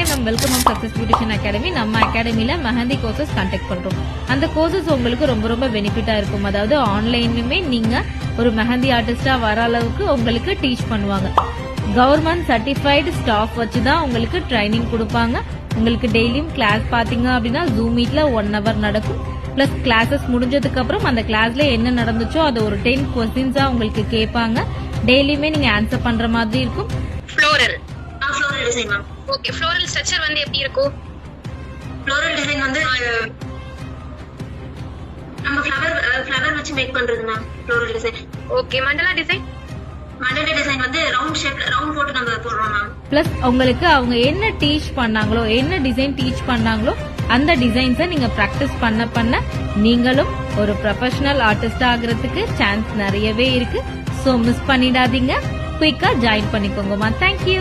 நம்ம welcome home success beautician academy நம்ம அகாடமில mehndi courses conduct பண்றோம். அந்த கோர்சஸ் உங்களுக்கு ரொம்ப ரொம்ப பெனிஃபிட்டா இருக்கும். அதாவது ஆன்லைன்லயுமே நீங்க ஒரு மெஹந்தி ஆர்டிஸ்டா வர அளவுக்கு உங்களுக்கு டீச் பண்ணுவாங்க. கவர்மெண்ட் சர்டிஃபைடு ஸ்டாஃப் வச்சு தான் உங்களுக்கு ட்ரைனிங் கொடுப்பாங்க. உங்களுக்கு டெய்லியும் கிளாஸ் பாத்தீங்க அப்படின்னா ஜூம் மீட்ல 1 hour நடக்கும். பிளஸ் கிளாஸஸ் முடிஞ்சதுக்கு அப்புறம் அந்த கிளாஸ்ல என்ன நடந்துச்சோ அதை ஒரு 10 கொஸ்டின்ஸா உங்களுக்கு கேட்பாங்க. டெய்லியுமே நீங்க ஆன்சர் பண்ற மாதிரி இருக்கும். Floral design ma'am. Okay, floral structure வந்து எப்படி இருக்கும்? ஃப்ளோரல் டிசைன் வந்து நம்ம ஃப்ளவர் வச்சு மேக் பண்றது மேம். Floral design. ஓகே, மண்டலா டிசைன் வந்து ரவுண்ட் போட்டு நம்ம போடுறோம் மேம். பிளஸ் உங்களுக்கு அவங்க என்ன டீச் பண்ணாங்களோ, என்ன டிசைன் டீச் பண்ணாங்களோ அந்த டிசைன்ஸை நீங்க பிராக்டிஸ் பண்ண நீங்களும் ஒரு ப்ரொஃபஷனல் ஆர்டிஸ்டா ஆகிறதுக்கு சான்ஸ் நிறையவே இருக்கு. சோ மிஸ் பண்ணிடாதீங்க. குயிக்கா ஜாயின் பண்ணிக்கோங்கம்மா. தேங்க்யூ.